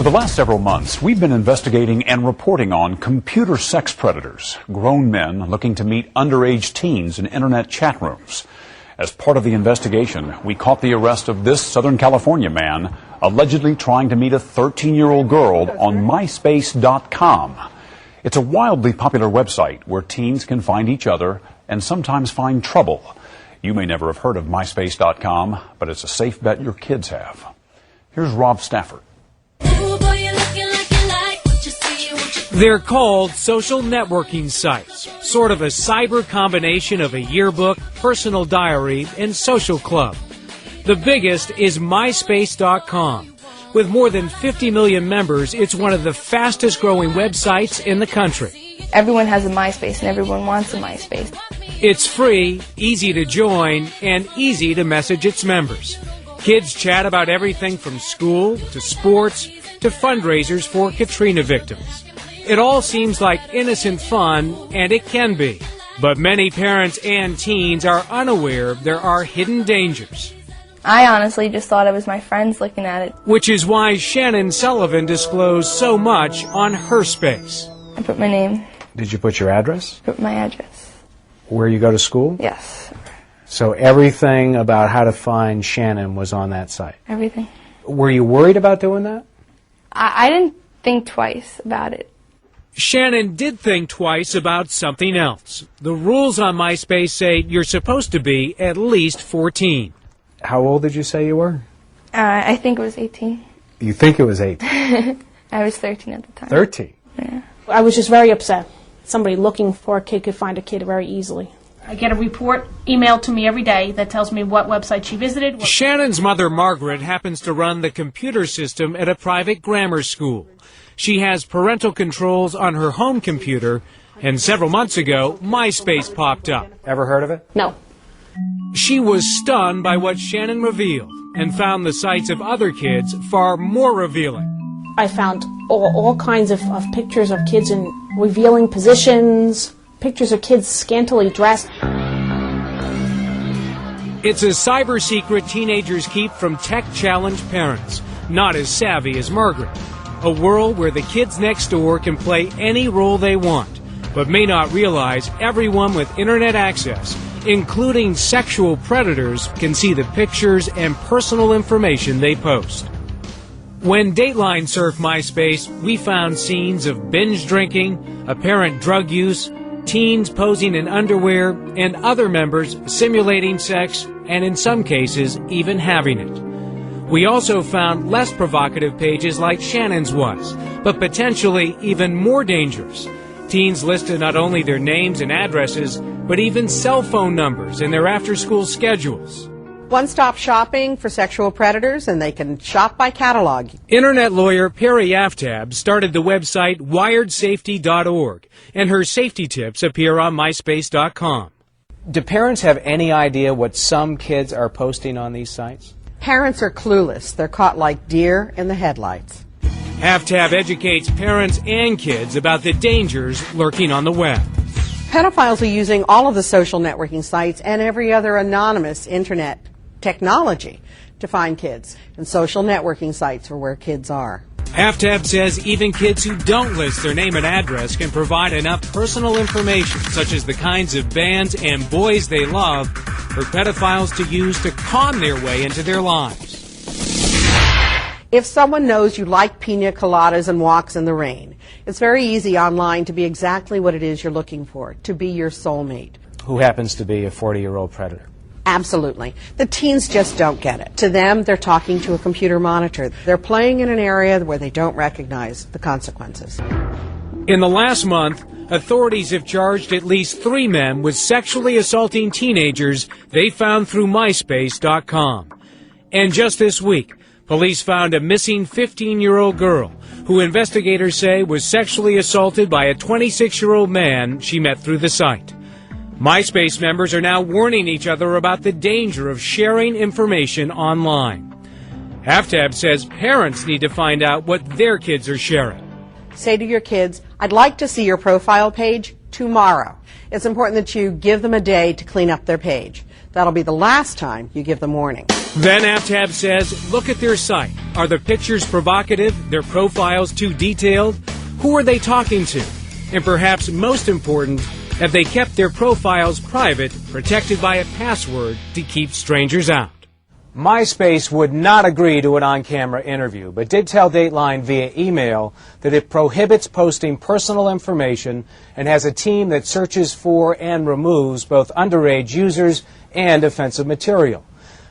the last several months, we've been investigating and reporting on computer sex predators, grown men looking to meet underage teens in internet chat rooms. As part of the investigation, we caught the arrest of this Southern California man allegedly trying to meet a 13-year-old girl on MySpace.com. It's a wildly popular website where teens can find each other and sometimes find trouble. You may never have heard of MySpace.com, but it's a safe bet your kids have. Here's Rob Stafford. They're called social networking sites, sort of a cyber combination of a yearbook, personal diary, and social club. The biggest is MySpace.com. With more than 50 million members, it's one of the fastest growing websites in the country. Everyone has a MySpace and everyone wants a MySpace. It's free, easy to join, and easy to message its members. Kids chat about everything from school to sports to fundraisers for Katrina victims. It all seems like innocent fun, and it can be. But many parents and teens are unaware there are hidden dangers. I honestly just thought it was my friends looking at it. Which is why Shannon Sullivan disclosed so much on her space. I put my name. Did you put your address? Put my address. Where you go to school? Yes. So everything about how to find Shannon was on that site? Everything. Were you worried about doing that? I didn't think twice about it. Shannon did think twice about something else. The rules on MySpace say you're supposed to be at least 14. How old did you say you were? I think it was 18. You think it was 18? I was 13 at the time. 13? Yeah. I was just very upset. Somebody looking for a kid could find a kid very easily. I get a report emailed to me every day that tells me what website she visited. Shannon's mother, Margaret, happens to run the computer system at a private grammar school. She has parental controls on her home computer, and several months ago, MySpace popped up. Ever heard of it? No. She was stunned by what Shannon revealed and found the sites of other kids far more revealing. I found all kinds of pictures of kids in revealing positions, pictures of kids scantily dressed. It's a cyber secret teenagers keep from tech-challenged parents, not as savvy as Margaret. A world where the kids next door can play any role they want, but may not realize everyone with internet access, including sexual predators, can see the pictures and personal information they post. When Dateline surfed MySpace, we found scenes of binge drinking, apparent drug use, teens posing in underwear, and other members simulating sex, and in some cases, even having it. We also found less provocative pages like Shannon's was, but potentially even more dangerous. Teens listed not only their names and addresses, but even cell phone numbers and their after-school schedules. One-stop shopping for sexual predators, and they can shop by catalog. Internet lawyer Perry Aftab started the website wiredsafety.org, and her safety tips appear on MySpace.com. Do parents have any idea what some kids are posting on these sites? Parents are clueless. They're caught like deer in the headlights. Aftab educates parents and kids about the dangers lurking on the web. Pedophiles are using all of the social networking sites and every other anonymous internet technology to find kids. And social networking sites are where kids are. Aftab says even kids who don't list their name and address can provide enough personal information, such as the kinds of bands and boys they love, for pedophiles to use to con their way into their lives. If someone knows you like pina coladas and walks in the rain, it's very easy online to be exactly what it is you're looking for, to be your soulmate. Who happens to be a 40-year-old predator? Absolutely. The teens just don't get it. To them, they're talking to a computer monitor. They're playing in an area where they don't recognize the consequences. In the last month, authorities have charged at least 3 men with sexually assaulting teenagers they found through MySpace.com. And just this week, police found a missing 15-year-old girl who investigators say was sexually assaulted by a 26-year-old man she met through the site. MySpace members are now warning each other about the danger of sharing information online. Aftab says parents need to find out what their kids are sharing. Say to your kids, I'd like to see your profile page tomorrow. It's important that you give them a day to clean up their page. That'll be the last time you give them warning. Then Aftab says, look at their site. Are the pictures provocative? Their profiles too detailed? Who are they talking to? And perhaps most important, have they kept their profiles private, protected by a password to keep strangers out? MySpace would not agree to an on-camera interview, but did tell Dateline via email that it prohibits posting personal information and has a team that searches for and removes both underage users and offensive material.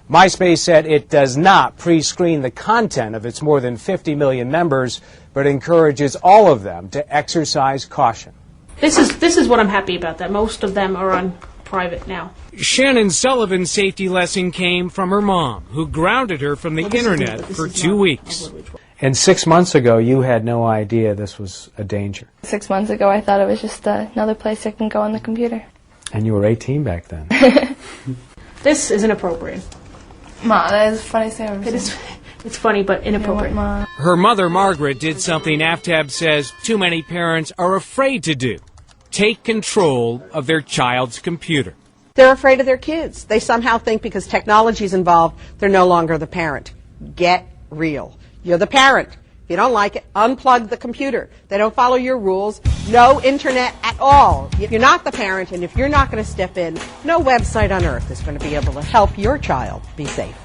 MySpace said it does not pre-screen the content of its more than 50 million members, but encourages all of them to exercise caution. This is what I'm happy about, that most of them are on private now. Shannon Sullivan's safety lesson came from her mom, who grounded her from the internet for 2 weeks. And 6 months ago, you had no idea this was a danger. 6 months ago, I thought it was just another place I can go on the computer. And you were 18 back then. This is inappropriate. Ma, that is the funniest thing I've ever It seen. is. It's funny, but inappropriate. Ma. Her mother, Margaret, did something Aftab says too many parents are afraid to do. Take control of their child's computer. They're afraid of their kids. They somehow think because technology is involved, they're no longer the parent. Get real. You're the parent. If you don't like it, unplug the computer. They don't follow your rules. No internet at all. If you're not the parent and if you're not going to step in, no website on earth is going to be able to help your child be safe.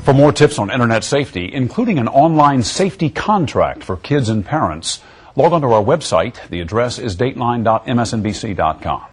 For more tips on internet safety, including an online safety contract for kids and parents, log on to our website. The address is dateline.msnbc.com.